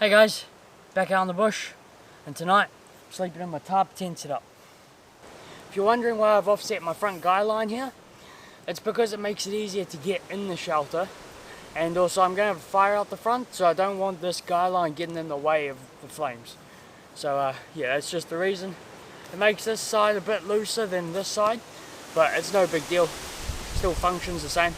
Hey guys, back out in the bush, and tonight I'm sleeping in my tarp tent setup. If you're wondering why I've offset my front guy line here, it's because it makes it easier to get in the shelter, and also I'm going to have a fire out the front, so I don't want this guy line getting in the way of the flames. So yeah, that's just the reason. It makes this side a bit looser than this side, but it's no big deal. Still functions the same.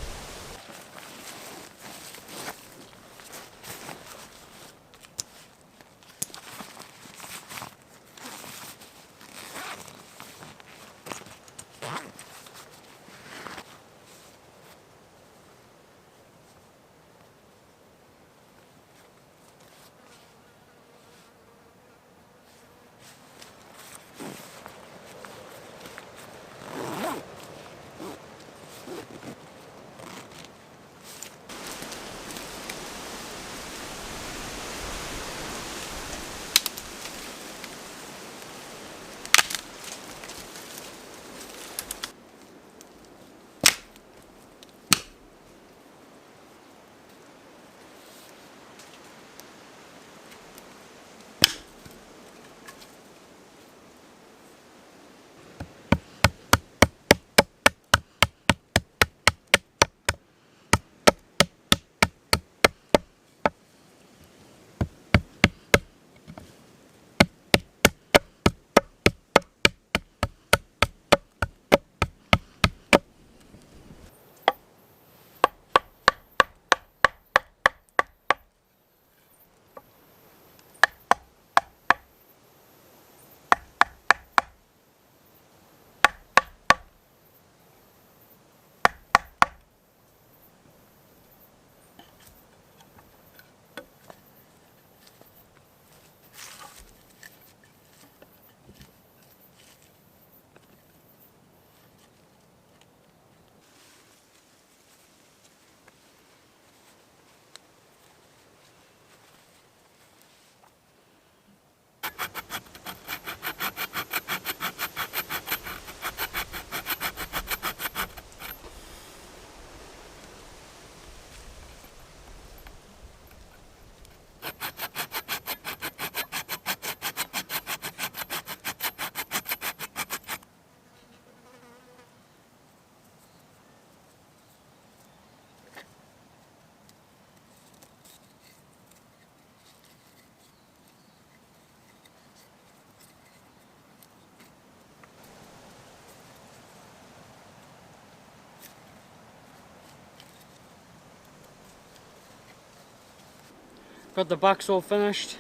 Got the bucks all finished.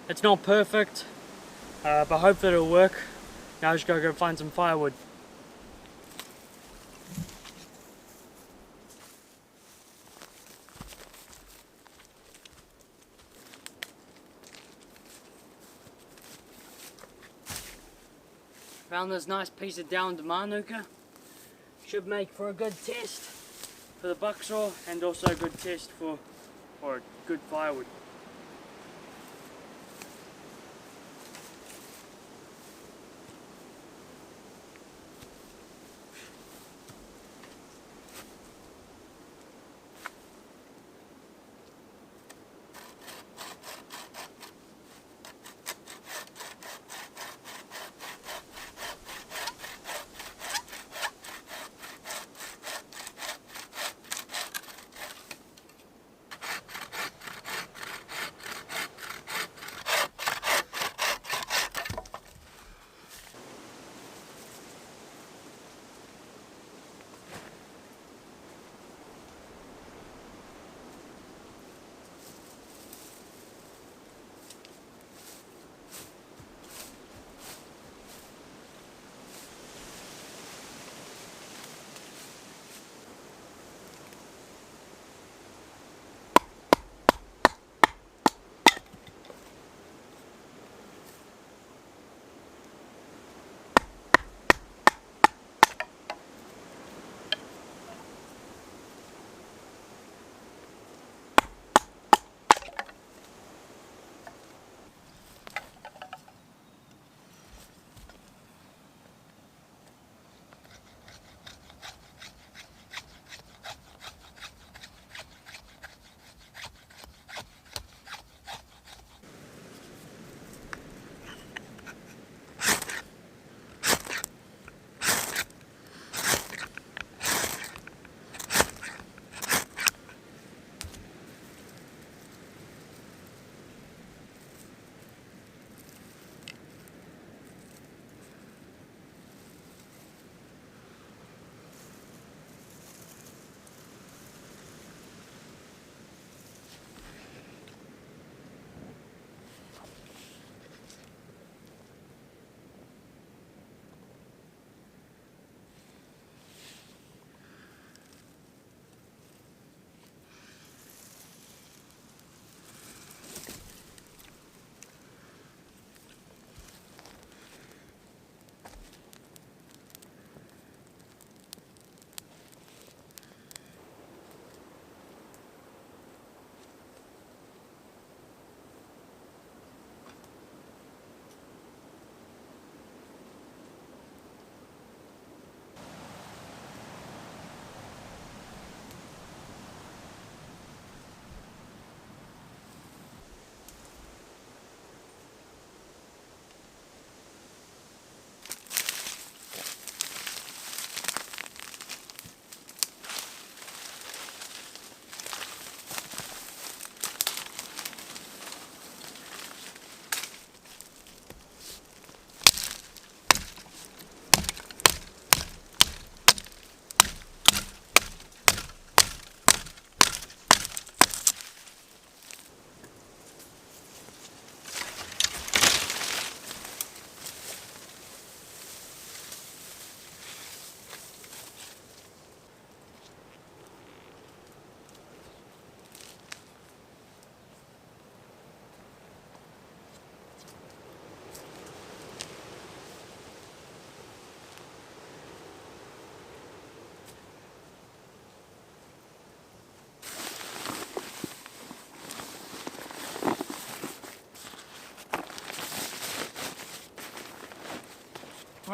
It's not perfect, but hopefully it'll work. Now I just gotta go find some firewood. Found this nice piece of downed manuka. Should make for a good test for the bucksaw and also a good test for good firewood.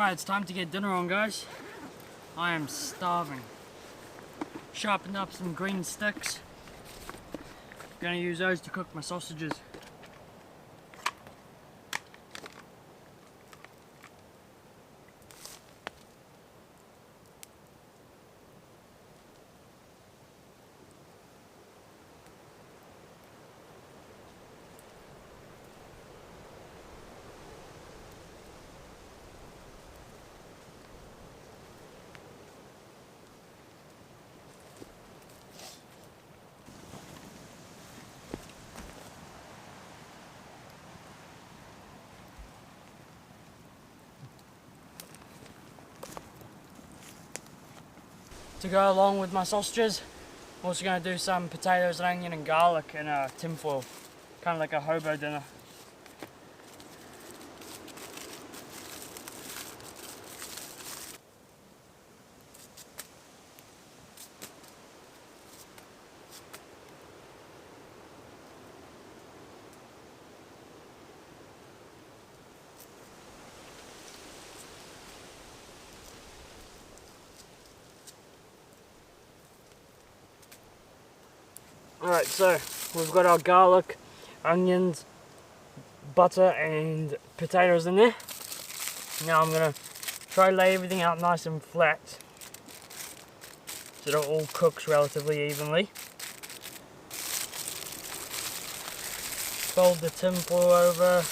Alright, it's time to get dinner on, guys. I am starving. Sharpened up some green sticks. Gonna use those to cook my sausages. To go along with my sausages, I'm also going to do some potatoes and onion and garlic in a tin foil, kind of like a hobo dinner. Alright, so we've got our garlic, onions, butter and potatoes in there. Now I'm going to try to lay everything out nice and flat so that it all cooks relatively evenly. Fold the tin foil over.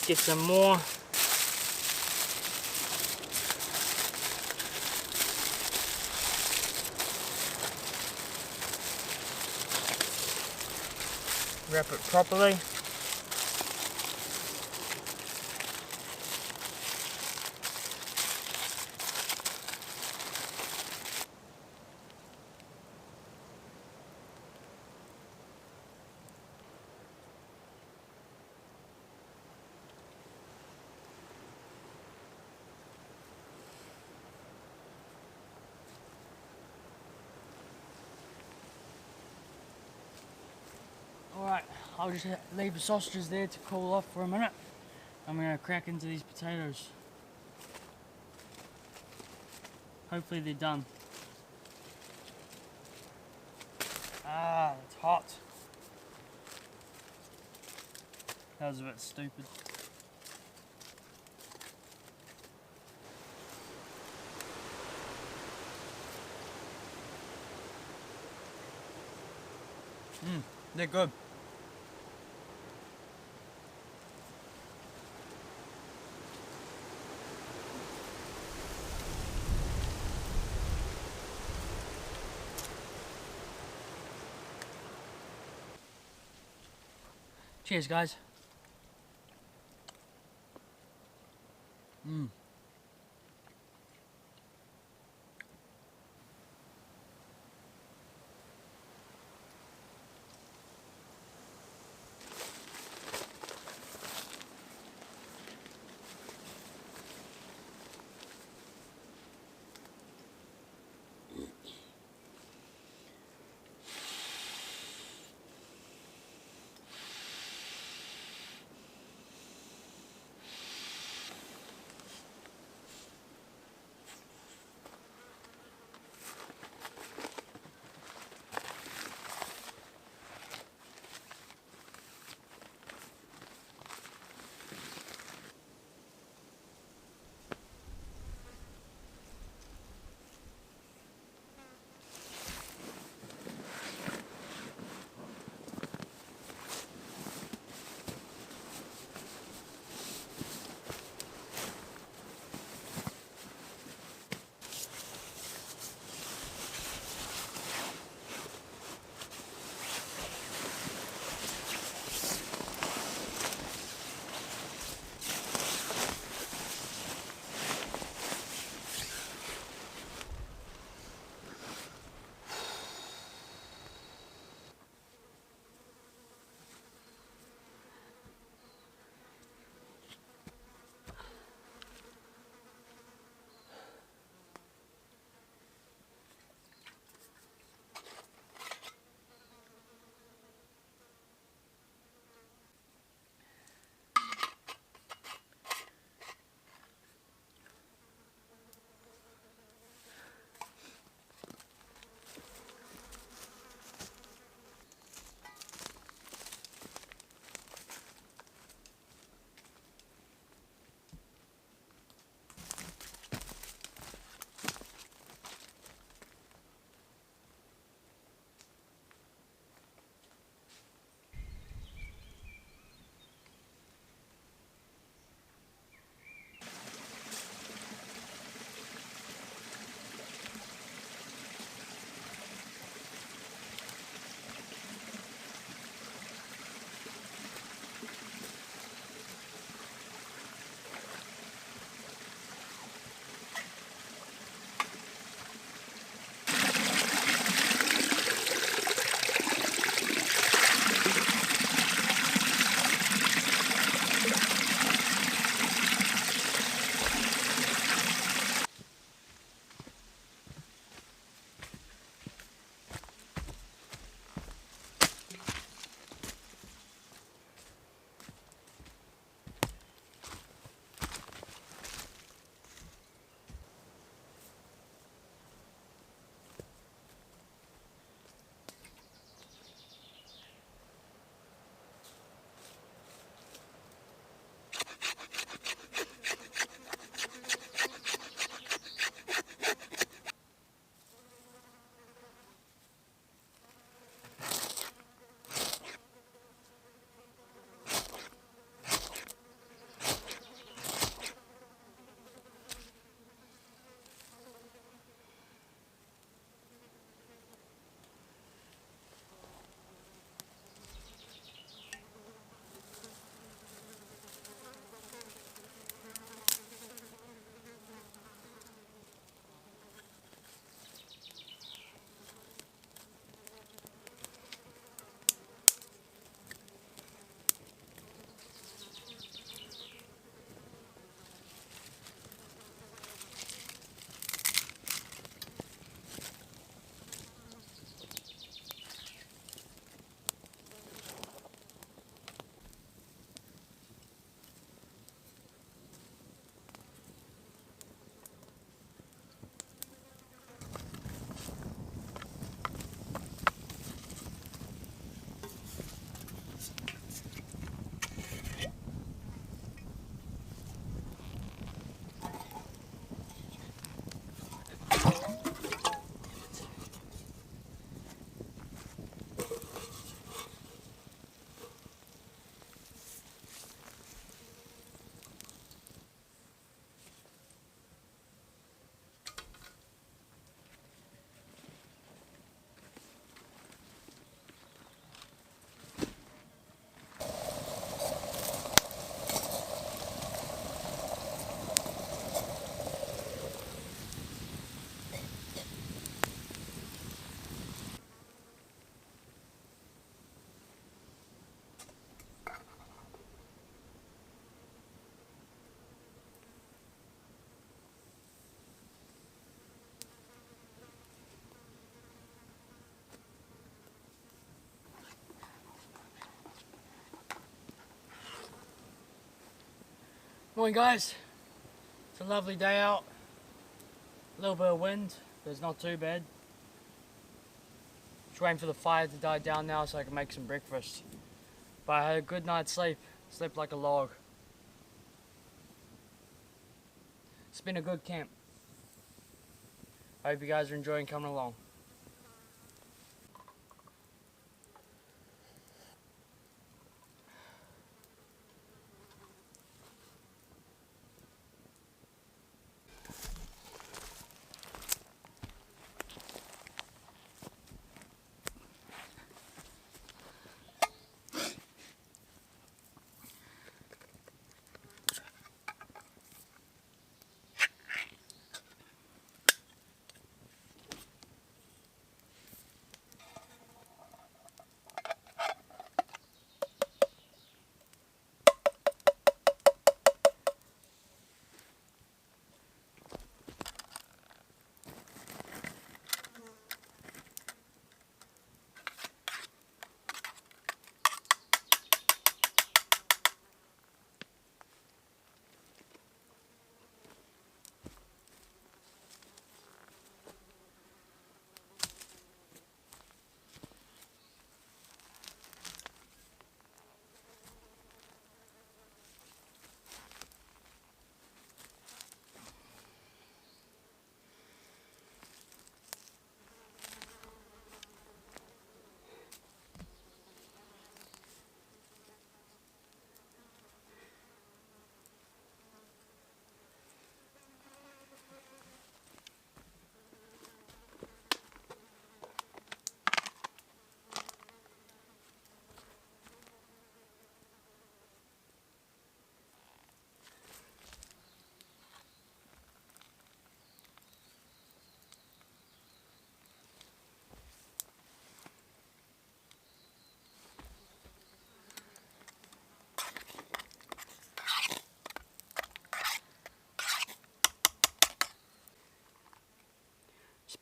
Get some more. Wrap it properly. Alright, I'll just leave the sausages there to cool off for a minute. I'm going to crack into these potatoes. Hopefully they're done. Ah, it's hot. That was a bit stupid. They're good. Cheers, guys. Morning guys, it's a lovely day out, a little bit of wind, but it's not too bad. Just waiting for the fire to die down now so I can make some breakfast. But I had a good night's sleep, slept like a log. It's been a good camp. I hope you guys are enjoying coming along.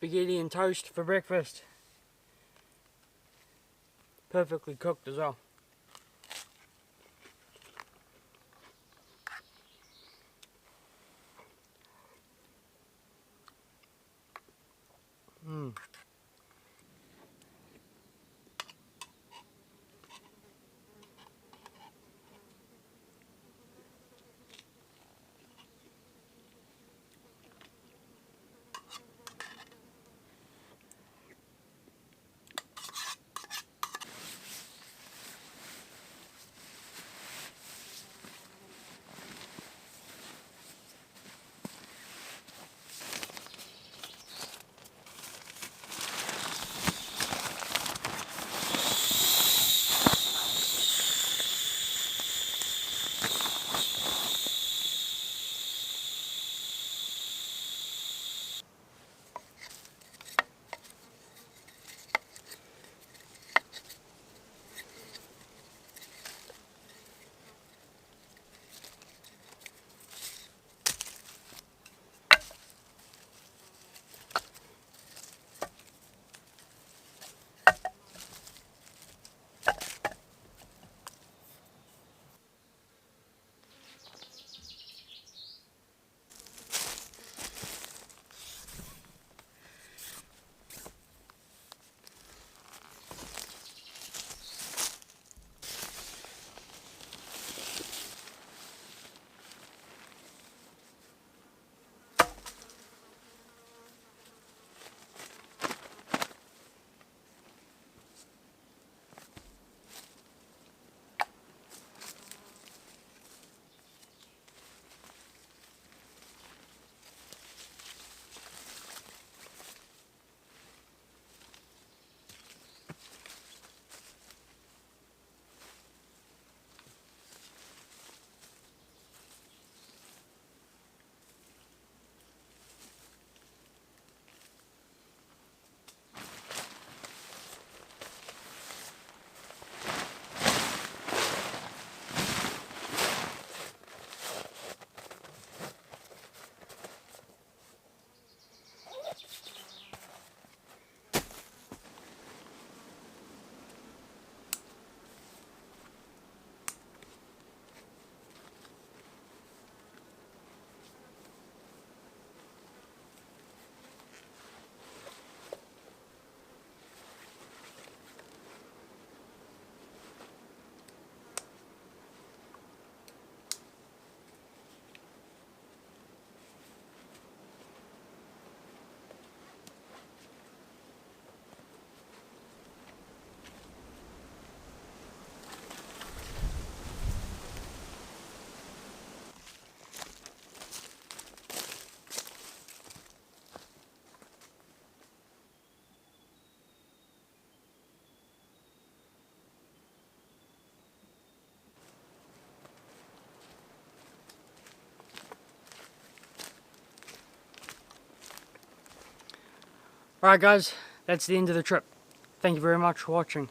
Spaghetti and toast for breakfast. Perfectly cooked as well. Alright guys, that's the end of the trip. Thank you very much for watching.